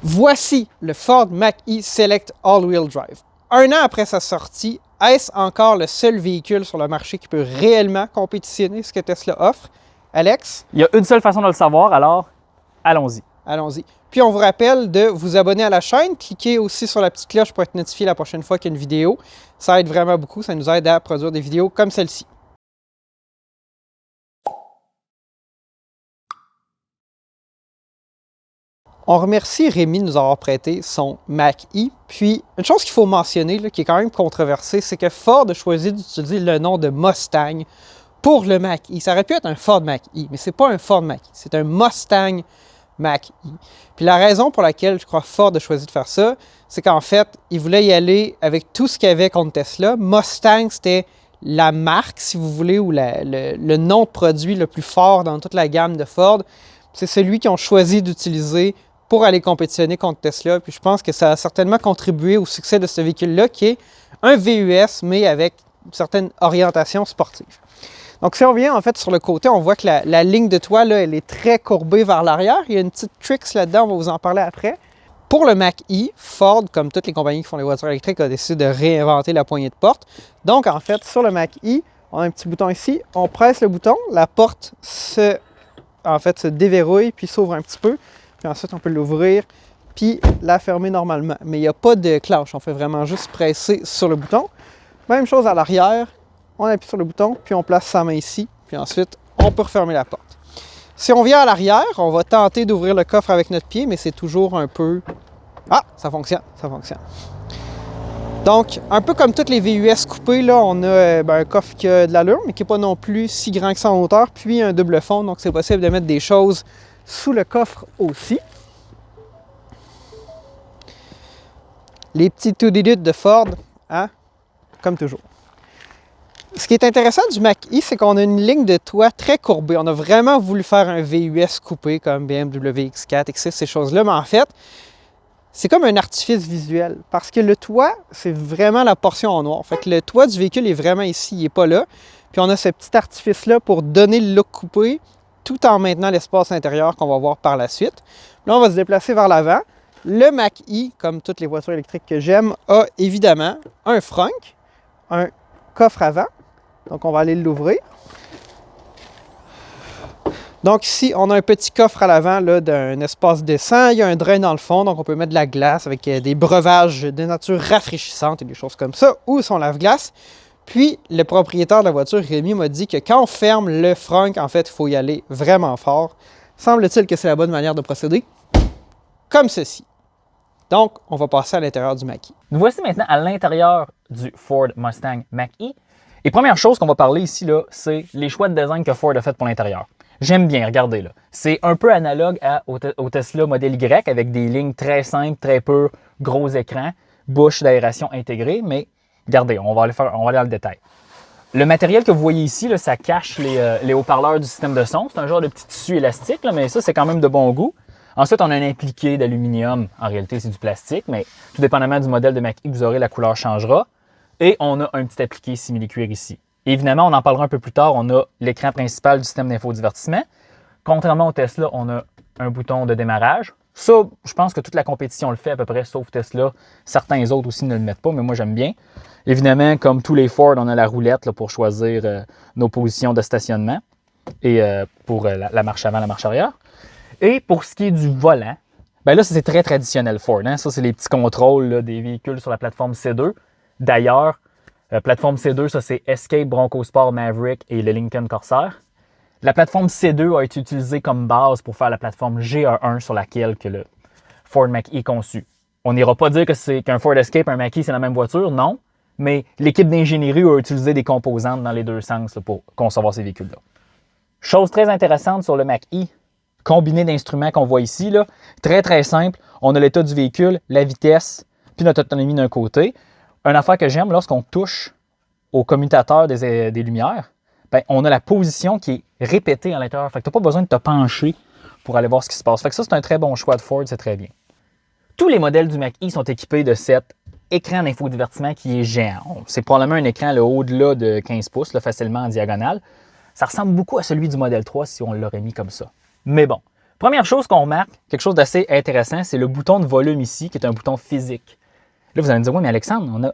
Voici le Ford Mach-E Select All-Wheel Drive. Un an après sa sortie, est-ce encore le seul véhicule sur le marché qui peut réellement compétitionner ce que Tesla offre? Alex? Il y a une seule façon de le savoir, alors allons-y. Allons-y. Puis on vous rappelle de vous abonner à la chaîne, cliquez aussi sur la petite cloche pour être notifié la prochaine fois qu'il y a une vidéo. Ça aide vraiment beaucoup, ça nous aide à produire des vidéos comme celle-ci. On remercie Rémi de nous avoir prêté son Mach-E. Puis, une chose qu'il faut mentionner, là, qui est quand même controversée, c'est que Ford a choisi d'utiliser le nom de Mustang pour le Mach-E. Ça aurait pu être un Ford Mach-E, mais c'est pas un Ford Mach-E, c'est un Mustang Mach-E. Puis la raison pour laquelle je crois Ford a choisi de faire ça, c'est qu'en fait, il voulait y aller avec tout ce qu'il y avait contre Tesla. Mustang, c'était la marque, si vous voulez, ou le nom de produit le plus fort dans toute la gamme de Ford. C'est celui qu'ils ont choisi d'utiliser pour aller compétitionner contre Tesla. Puis je pense que ça a certainement contribué au succès de ce véhicule-là, qui est un VUS, mais avec une certaine orientation sportive. Donc si on revient en fait sur le côté, on voit que la ligne de toit, là, elle est très courbée vers l'arrière. Il y a une petite tricks là-dedans, on va vous en parler après. Pour le Mach-E, Ford, comme toutes les compagnies qui font les voitures électriques, a décidé de réinventer la poignée de porte. Donc en fait, sur le Mach-E, on a un petit bouton ici, on presse le bouton, la porte se déverrouille puis s'ouvre un petit peu. Puis ensuite, on peut l'ouvrir puis la fermer normalement. Mais il n'y a pas de clenche, on fait vraiment juste presser sur le bouton. Même chose à l'arrière, on appuie sur le bouton, puis on place sa main ici, puis ensuite, on peut refermer la porte. Si on vient à l'arrière, on va tenter d'ouvrir le coffre avec notre pied, mais c'est toujours un peu... Ah, ça fonctionne, ça fonctionne. Donc, un peu comme toutes les VUS coupées, là, on a un coffre qui a de l'allure, mais qui n'est pas non plus si grand que ça en hauteur, puis un double fond, donc c'est possible de mettre des choses sous le coffre aussi. Les petits to-do-do de Ford, hein, comme toujours. Ce qui est intéressant du Mach-E, c'est qu'on a une ligne de toit très courbée. On a vraiment voulu faire un VUS coupé comme BMW X4, X6, ces choses-là, mais en fait, c'est comme un artifice visuel parce que le toit, c'est vraiment la portion en noir. Fait que le toit du véhicule est vraiment ici, il n'est pas là. Puis on a ce petit artifice-là pour donner le look coupé tout en maintenant l'espace intérieur qu'on va voir par la suite. Là, on va se déplacer vers l'avant. Le Mach-E, comme toutes les voitures électriques que j'aime, a évidemment un frunk, un coffre avant. Donc, on va aller l'ouvrir. Donc ici, on a un petit coffre à l'avant d'un espace descend. Il y a un drain dans le fond, donc on peut mettre de la glace avec des breuvages de nature rafraîchissante et des choses comme ça, ou son lave-glace. Puis, le propriétaire de la voiture, Rémi, m'a dit que quand on ferme le frunk, en fait, il faut y aller vraiment fort. Semble-t-il que c'est la bonne manière de procéder, comme ceci. Donc, on va passer à l'intérieur du Mach-E. Nous voici maintenant à l'intérieur du Ford Mustang Mach-E. Et première chose qu'on va parler ici, là, c'est les choix de design que Ford a fait pour l'intérieur. J'aime bien, regardez là. C'est un peu analogue au Tesla Model Y avec des lignes très simples, très pures, gros écran, bouche d'aération intégrée, mais regardez, on va aller dans le détail. Le matériel que vous voyez ici, là, ça cache les haut-parleurs du système de son. C'est un genre de petit tissu élastique, là, mais ça, c'est quand même de bon goût. Ensuite, on a un impliqué d'aluminium. En réalité, c'est du plastique, mais tout dépendamment du modèle de Mach-E que vous aurez, la couleur changera. Et on a un petit appliqué simili-cuir ici. Et évidemment, on en parlera un peu plus tard, on a l'écran principal du système d'infodivertissement. Contrairement au Tesla, on a un bouton de démarrage. Ça, je pense que toute la compétition le fait à peu près, sauf Tesla. Certains autres aussi ne le mettent pas, mais moi, j'aime bien. Évidemment, comme tous les Ford, on a la roulette là, pour choisir nos positions de stationnement et pour la marche avant, la marche arrière. Et pour ce qui est du volant, ben là, c'est très traditionnel Ford. Hein? Ça, c'est les petits contrôles là, des véhicules sur la plateforme C2. D'ailleurs, plateforme C2, ça c'est Escape, Bronco Sport, Maverick et le Lincoln Corsair. La plateforme C2 a été utilisée comme base pour faire la plateforme GA1 sur laquelle que le Ford Mach-E est conçu. On n'ira pas dire que qu'un Ford Escape et un Mach-E, c'est la même voiture, non. Mais l'équipe d'ingénierie a utilisé des composantes dans les deux sens là, pour concevoir ces véhicules-là. Chose très intéressante sur le Mach-E, combiné d'instruments qu'on voit ici, là, très très simple. On a l'état du véhicule, la vitesse, puis notre autonomie d'un côté. Une affaire que j'aime, lorsqu'on touche au commutateur des lumières, ben, on a la position qui est répétée à l'intérieur. Fait que tu n'as pas besoin de te pencher pour aller voir ce qui se passe. Fait que ça, c'est un très bon choix de Ford, c'est très bien. Tous les modèles du Mach-E sont équipés de cet écran d'infodivertissement qui est géant. C'est probablement un écran au-delà de 15 pouces, là, facilement en diagonale. Ça ressemble beaucoup à celui du Model 3 si on l'aurait mis comme ça. Mais bon, Première chose qu'on remarque, quelque chose d'assez intéressant, c'est le bouton de volume ici, qui est un bouton physique. Là, vous allez me dire, oui, mais Alexandre,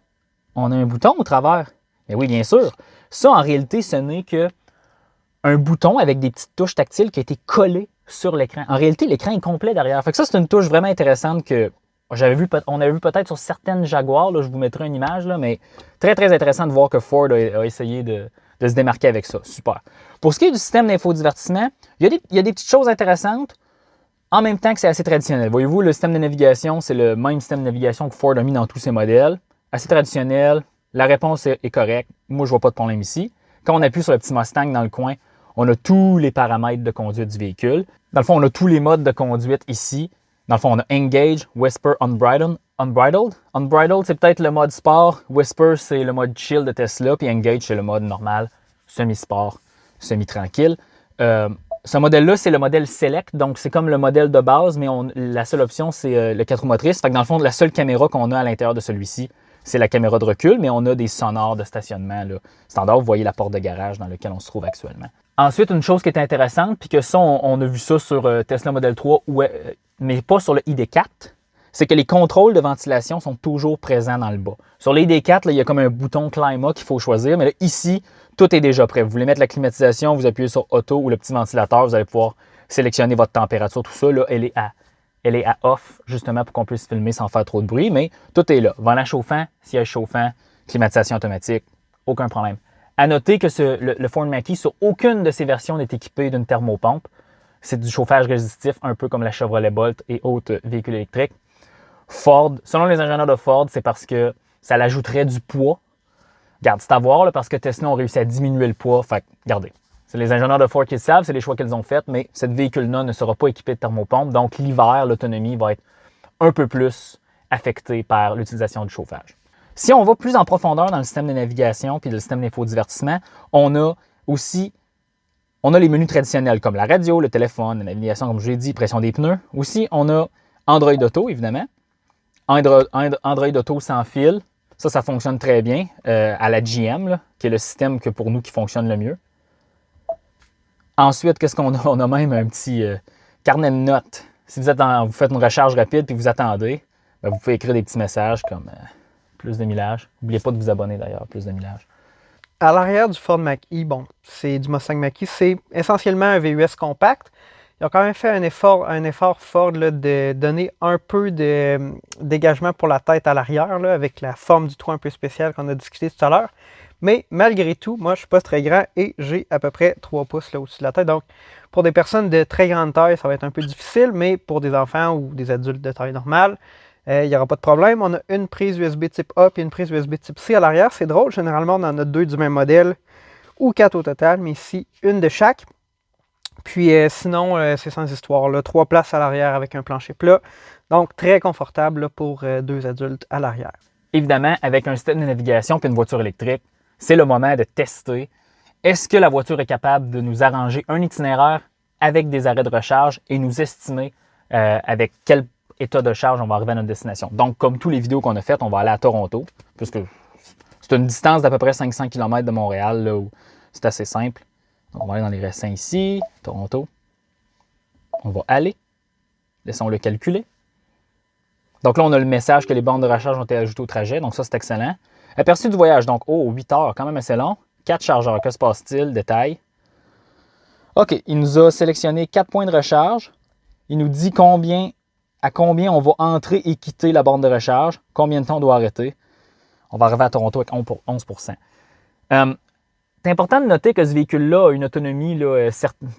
on a un bouton au travers. Mais oui, bien sûr. Ça, en réalité, ce n'est qu'un bouton avec des petites touches tactiles qui a été collé sur l'écran. En réalité, l'écran est complet derrière. Fait que ça, c'est une touche vraiment intéressante que on avait vu peut-être sur certaines Jaguars. Là, je vous mettrai une image, là, mais très, très intéressant de voir que Ford a essayé de se démarquer avec ça. Super. Pour ce qui est du système d'infodivertissement, il y a des petites choses intéressantes en même temps que c'est assez traditionnel. Voyez-vous, le système de navigation, c'est le même système de navigation que Ford a mis dans tous ses modèles. Assez traditionnel. La réponse est correcte. Moi, je ne vois pas de problème ici. Quand on appuie sur le petit Mustang dans le coin, on a tous les paramètres de conduite du véhicule. Dans le fond, on a tous les modes de conduite ici. Dans le fond, on a Engage, Whisper, Unbridled. Unbridled, c'est peut-être le mode sport. Whisper, c'est le mode chill de Tesla. Puis Engage, c'est le mode normal, semi-sport, semi-tranquille. Ce modèle-là, c'est le modèle Select. Donc, c'est comme le modèle de base, mais la seule option, c'est le 4 roues motrices. Fait que dans le fond, la seule caméra qu'on a à l'intérieur de celui-ci, c'est la caméra de recul, mais on a des sonores de stationnement là, standard. Vous voyez la porte de garage dans laquelle on se trouve actuellement. Ensuite, une chose qui est intéressante, puis que ça, on a vu ça sur Tesla Model 3, mais pas sur le ID4, c'est que les contrôles de ventilation sont toujours présents dans le bas. Sur le ID4, là, il y a comme un bouton Climat qu'il faut choisir, mais là, ici, tout est déjà prêt. Vous voulez mettre la climatisation, vous appuyez sur Auto ou le petit ventilateur, vous allez pouvoir sélectionner votre température, tout ça. Là, elle est à off, justement, pour qu'on puisse filmer sans faire trop de bruit, mais tout est là. Volant chauffant, siège chauffant, climatisation automatique, aucun problème. À noter que le Ford Mach-E, sur aucune de ces versions, n'est équipé d'une thermopompe. C'est du chauffage résistif, un peu comme la Chevrolet Bolt et autres véhicules électriques. Ford, selon les ingénieurs de Ford, c'est parce que ça l'ajouterait du poids. Regarde, c'est à voir, là, parce que Tesla ont réussi à diminuer le poids. Fait que, regardez, c'est les ingénieurs de Ford qui le savent, c'est les choix qu'ils ont faits, mais cette véhicule-là ne sera pas équipée de thermopompe. Donc, l'hiver, l'autonomie va être un peu plus affectée par l'utilisation du chauffage. Si on va plus en profondeur dans le système de navigation puis le système d'infodivertissement, on a les menus traditionnels comme la radio, le téléphone, la navigation, comme je l'ai dit, pression des pneus. Aussi, on a Android Auto, évidemment. Android Auto sans fil. Ça fonctionne très bien à la GM, là, qui est le système que pour nous qui fonctionne le mieux. Ensuite, qu'est-ce qu'on a? On a même un petit carnet de notes. Si vous faites une recharge rapide et vous attendez, ben, vous pouvez écrire des petits messages comme plus de millage. N'oubliez pas de vous abonner d'ailleurs, plus de millage. À l'arrière du Ford Mach-E, bon, c'est du Mustang Mach-E, c'est essentiellement un VUS compact. Ils ont quand même fait un effort fort là, de donner un peu de dégagement pour la tête à l'arrière, là, avec la forme du toit un peu spéciale qu'on a discuté tout à l'heure. Mais malgré tout, moi, je ne suis pas très grand et j'ai à peu près 3 pouces là, au-dessus de la tête. Donc, pour des personnes de très grande taille, ça va être un peu difficile, mais pour des enfants ou des adultes de taille normale, il n'y aura pas de problème. On a une prise USB type A et une prise USB type C à l'arrière. C'est drôle, généralement, on en a 2 du même modèle ou 4 au total, mais ici, une de chaque. Puis sinon, c'est sans histoire. Là, 3 places à l'arrière avec un plancher plat. Donc, très confortable là, pour 2 adultes à l'arrière. Évidemment, avec un système de navigation et une voiture électrique, c'est le moment de tester. Est-ce que la voiture est capable de nous arranger un itinéraire avec des arrêts de recharge et nous estimer avec quel état de charge on va arriver à notre destination. Donc, comme tous les vidéos qu'on a faites, on va aller à Toronto, puisque c'est une distance d'à peu près 500 km de Montréal, là où c'est assez simple. Donc, on va aller dans les racines ici, Toronto. On va aller. Laissons-le calculer. Donc là, on a le message que les bornes de recharge ont été ajoutées au trajet. Donc ça, c'est excellent. Aperçu du voyage. Donc, 8 heures, quand même assez long. 4 chargeurs. Que se passe-t-il? Détail. OK, il nous a sélectionné 4 points de recharge. Il nous dit à combien on va entrer et quitter la borne de recharge. Combien de temps on doit arrêter. On va arriver à Toronto avec 11%. C'est important de noter que ce véhicule-là a une autonomie,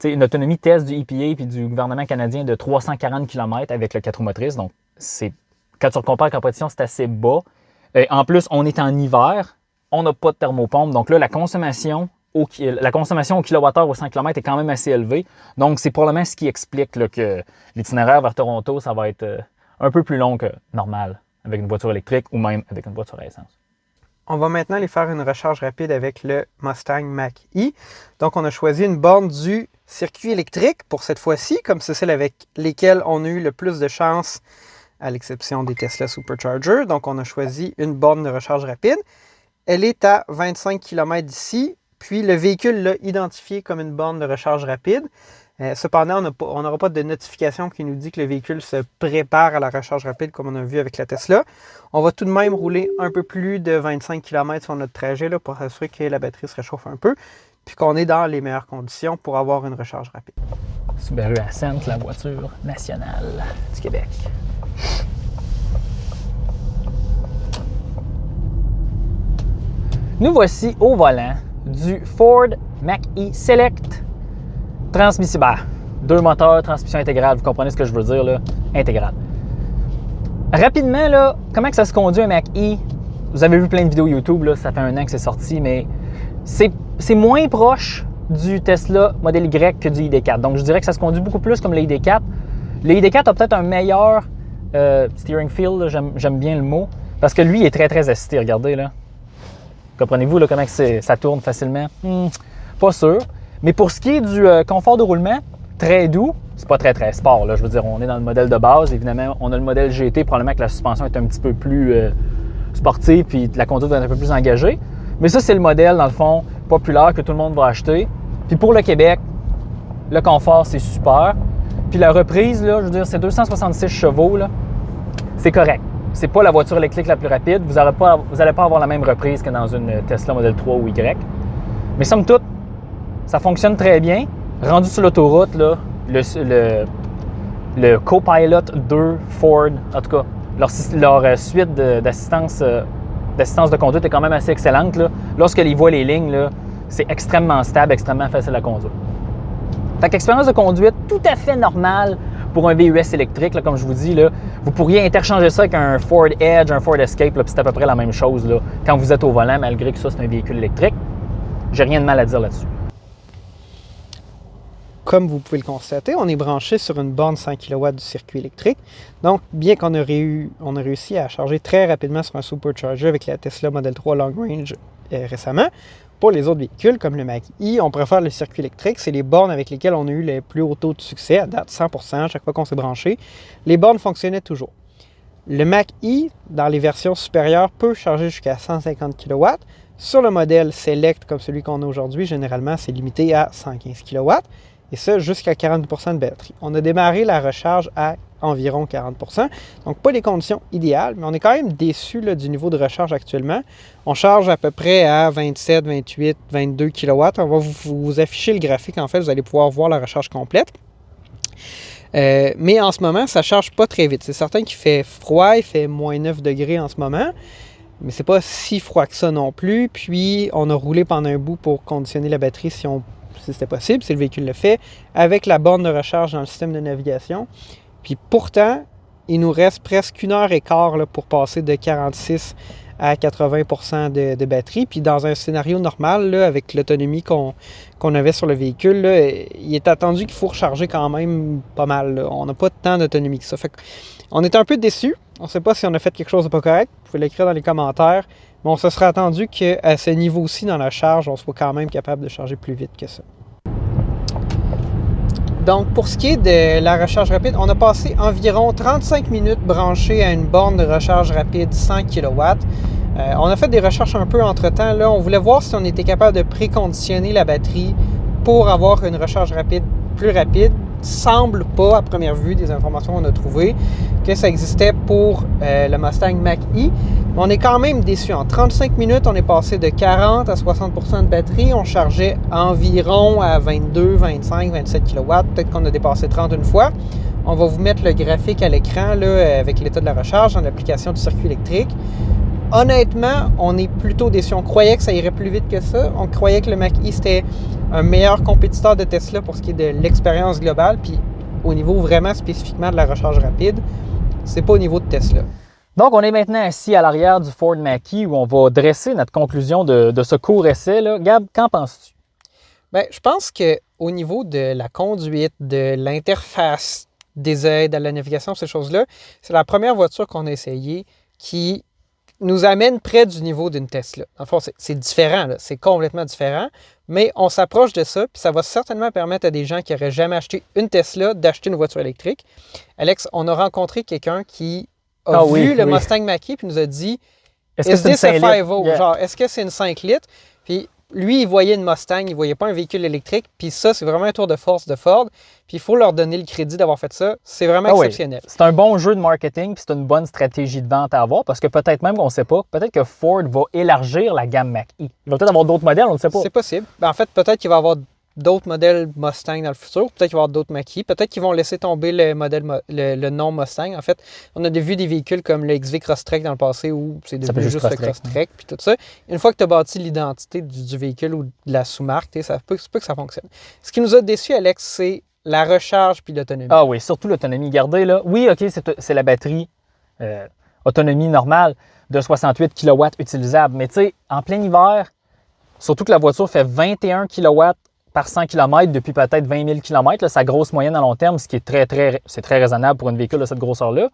une autonomie test du EPA et du gouvernement canadien de 340 km avec le 4 roues motrices. Donc, quand tu compares la compétition, c'est assez bas. En plus, on est en hiver. On n'a pas de thermopompe. Donc là, la consommation au kilowattheure au 100 km est quand même assez élevée. Donc, c'est probablement ce qui explique là, que l'itinéraire vers Toronto, ça va être un peu plus long que normal avec une voiture électrique ou même avec une voiture à essence. On va maintenant aller faire une recharge rapide avec le Mustang Mach-E. Donc, on a choisi une borne du circuit électrique pour cette fois-ci, comme c'est celle avec lesquelles on a eu le plus de chance, à l'exception des Tesla Supercharger. Donc, on a choisi une borne de recharge rapide. Elle est à 25 km d'ici, puis le véhicule l'a identifié comme une borne de recharge rapide. Cependant, on n'aura pas de notification qui nous dit que le véhicule se prépare à la recharge rapide comme on a vu avec la Tesla. On va tout de même rouler un peu plus de 25 km sur notre trajet là, pour s'assurer que la batterie se réchauffe un peu, puis qu'on est dans les meilleures conditions pour avoir une recharge rapide. Subaru Ascent, la voiture nationale du Québec. Nous voici au volant du Ford Mach-E Select transmissible. 2 moteurs, transmission intégrale. Vous comprenez ce que je veux dire, là? Intégrale. Rapidement, là, comment que ça se conduit un Mach-E? Vous avez vu plein de vidéos YouTube, là, ça fait 1 an que c'est sorti, mais c'est moins proche du Tesla Model Y que du ID4. Donc, je dirais que ça se conduit beaucoup plus comme le ID4. Le ID4 a peut-être un meilleur steering feel, j'aime bien le mot, parce que lui, il est très, très assisté. Regardez, là. Comprenez-vous là, comment ça tourne facilement? Pas sûr. Mais pour ce qui est du confort de roulement, très doux, c'est pas très, très sport. Là. Je veux dire, on est dans le modèle de base. Évidemment, on a le modèle GT, probablement que la suspension est un petit peu plus sportive, puis la conduite va être un peu plus engagée. Mais ça, c'est le modèle, dans le fond, populaire que tout le monde va acheter. Puis pour le Québec, le confort, c'est super. Puis la reprise, là, je veux dire, c'est 266 chevaux, là. C'est correct. C'est pas la voiture électrique la plus rapide. Vous n'allez pas avoir la même reprise que dans une Tesla Model 3 ou Y. Mais somme toute, ça fonctionne très bien. Rendu sur l'autoroute, là, le Copilot 2 Ford, en tout cas, leur suite d'assistance de conduite est quand même assez excellente. Là. Lorsqu'ils voient les lignes, là, c'est extrêmement stable, extrêmement facile à conduire. Fait qu'expérience de conduite tout à fait normale pour un VUS électrique, là, comme je vous dis. Là, vous pourriez interchanger ça avec un Ford Edge, un Ford Escape, là, puis c'est à peu près la même chose là, quand vous êtes au volant, malgré que ça, c'est un véhicule électrique. J'ai rien de mal à dire là-dessus. Comme vous pouvez le constater, on est branché sur une borne 100 kW du circuit électrique. Donc, bien qu'on a réussi à charger très rapidement sur un supercharger avec la Tesla Model 3 Long Range récemment, pour les autres véhicules, comme le Mach-E, on préfère le circuit électrique. C'est les bornes avec lesquelles on a eu les plus hauts taux de succès, à date 100% à chaque fois qu'on s'est branché. Les bornes fonctionnaient toujours. Le Mach-E, dans les versions supérieures, peut charger jusqu'à 150 kW. Sur le modèle Select, comme celui qu'on a aujourd'hui, généralement, c'est limité à 115 kW. Et ça, jusqu'à 40% de batterie. On a démarré la recharge à environ 40%. Donc, pas les conditions idéales, mais on est quand même déçu là, du niveau de recharge actuellement. On charge à peu près à 27, 28, 22 kW. On va vous afficher le graphique. En fait, vous allez pouvoir voir la recharge complète. Mais en ce moment, ça ne charge pas très vite. C'est certain qu'il fait froid. Il fait moins 9 degrés en ce moment. Mais c'est pas si froid que ça non plus. Puis, on a roulé pendant un bout pour conditionner la batterie si c'était possible, si le véhicule le fait, avec la borne de recharge dans le système de navigation. Puis pourtant, il nous reste presque 1h15 là, pour passer de 46 à 80% de batterie. Puis dans un scénario normal, là, avec l'autonomie qu'on avait sur le véhicule, là, il est attendu qu'il faut recharger quand même pas mal. Là. On n'a pas tant d'autonomie que ça. Fait on est un peu déçus. On ne sait pas si on a fait quelque chose de pas correct. Vous pouvez l'écrire dans les commentaires. Mais on se serait attendu qu'à ce niveau-ci, dans la charge, on soit quand même capable de charger plus vite que ça. Donc, pour ce qui est de la recharge rapide, on a passé environ 35 minutes branchés à une borne de recharge rapide 100 kW. On a fait des recherches un peu entre-temps. Là, on voulait voir si on était capable de préconditionner la batterie pour avoir une recharge rapide plus rapide. Semble pas, à première vue, des informations qu'on a trouvées, que ça existait pour le Mustang Mach-E. On est quand même déçus. En 35 minutes, on est passé de 40 à 60% de batterie. On chargeait environ à 22, 25, 27 kW. Peut-être qu'on a dépassé 30 une fois. On va vous mettre le graphique à l'écran là, avec l'état de la recharge dans l'application du circuit électrique. Honnêtement, on est plutôt déçus. On croyait que ça irait plus vite que ça. On croyait que le Mach-E, c'était un meilleur compétiteur de Tesla pour ce qui est de l'expérience globale. Puis au niveau vraiment spécifiquement de la recharge rapide, c'est pas au niveau de Tesla. Donc, on est maintenant assis à l'arrière du Ford Mach-E où on va dresser notre conclusion de ce court essai. Là. Gab, qu'en penses-tu? Bien, je pense qu'au niveau de la conduite, de l'interface, des aides à la navigation, ces choses-là, c'est la première voiture qu'on a essayée qui nous amène près du niveau d'une Tesla. En fait, c'est différent, là. C'est complètement différent, mais on s'approche de ça, puis ça va certainement permettre à des gens qui n'auraient jamais acheté une Tesla d'acheter une voiture électrique. Alex, on a rencontré quelqu'un qui a vu le Mustang Mach-E puis nous a dit « Is this a 5.0? Yeah. Genre, est-ce que c'est une 5 litres? Puis lui, il voyait une Mustang, il ne voyait pas un véhicule électrique. Puis ça, c'est vraiment un tour de force de Ford. Puis il faut leur donner le crédit d'avoir fait ça. C'est vraiment exceptionnel. Oui. C'est un bon jeu de marketing, puis c'est une bonne stratégie de vente à avoir, parce que peut-être même qu'on ne sait pas, peut-être que Ford va élargir la gamme Mach-E. Il va peut-être avoir d'autres modèles, on ne sait pas. C'est possible. En fait, peut-être qu'il va y avoir d'autres modèles Mustang dans le futur. Peut-être qu'il va y avoir d'autres Mach-E. Peut-être qu'ils vont laisser tomber le nom Mustang. En fait, on a vu des véhicules comme le XV Crosstrek dans le passé où c'est devenu juste le Crosstrek puis tout ça. Une fois que tu as bâti l'identité du véhicule ou de la sous-marque, ça peut que ça fonctionne. Ce qui nous a déçus, Alex, c'est la recharge puis l'autonomie. Ah oui, surtout l'autonomie. Regardez là. Oui, OK, c'est la batterie autonomie normale de 68 kW utilisable. Mais tu sais, en plein hiver, surtout que la voiture fait 21 kW par 100 km depuis peut-être 20 000 km, là, sa grosse moyenne à long terme, ce qui est c'est très raisonnable pour un véhicule de cette grosseur-là.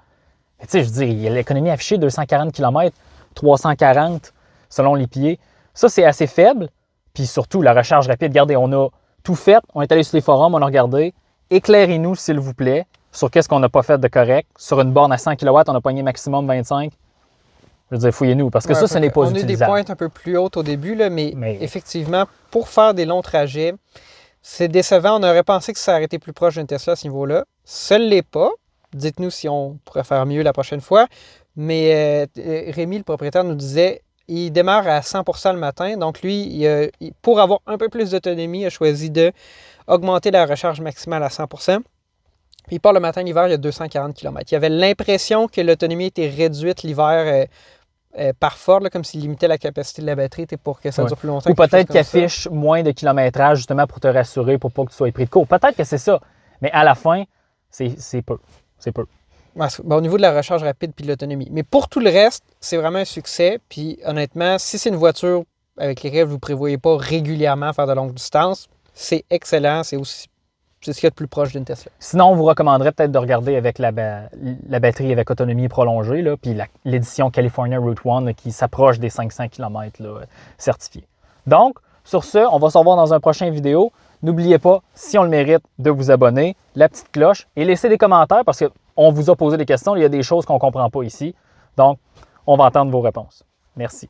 Mais tu sais, je veux dire, il y a l'économie affichée, 240 km, 340 selon les pieds. Ça, c'est assez faible. Puis surtout, la recharge rapide. Regardez, on a tout fait. On est allé sur les forums, on a regardé. Éclairez-nous, s'il vous plaît, sur qu'est-ce qu'on n'a pas fait de correct. Sur une borne à 100 kW, on a pogné maximum 25. Je veux dire, fouillez-nous, parce que ça, ce n'est pas utilisable. On a eu des pointes un peu plus hautes au début, là, mais effectivement, pour faire des longs trajets, c'est décevant. On aurait pensé que ça aurait été plus proche d'une Tesla à ce niveau-là. Ça ne l'est pas. Dites-nous si on pourrait faire mieux la prochaine fois. Mais Rémi, le propriétaire, nous disait il démarre à 100% le matin. Donc lui, pour avoir un peu plus d'autonomie, il a choisi d'augmenter la recharge maximale à 100%. Puis il part le matin, l'hiver, il y a 240 km. Il avait l'impression que l'autonomie était réduite l'hiver par Ford, là, comme s'il limitait la capacité de la batterie pour que ça dure plus longtemps. Ou peut-être qu'il affiche moins de kilométrage justement pour te rassurer, pour pas que tu sois pris de court. Peut-être que c'est ça. Mais à la fin, c'est peu. C'est peu. Au niveau de la recharge rapide puis de l'autonomie. Mais pour tout le reste, c'est vraiment un succès. Puis honnêtement, si c'est une voiture avec laquelle vous ne prévoyez pas régulièrement faire de longues distances, c'est excellent. C'est ce qu'il y a de plus proche d'une Tesla. Sinon, on vous recommanderait peut-être de regarder avec la batterie avec autonomie prolongée, là, puis l'édition California Route 1 là, qui s'approche des 500 km là, certifiés. Donc, sur ce, on va se revoir dans un prochain vidéo. N'oubliez pas, si on le mérite, de vous abonner, la petite cloche et laisser des commentaires parce qu'on vous a posé des questions. Il y a des choses qu'on ne comprend pas ici. Donc, on va entendre vos réponses. Merci.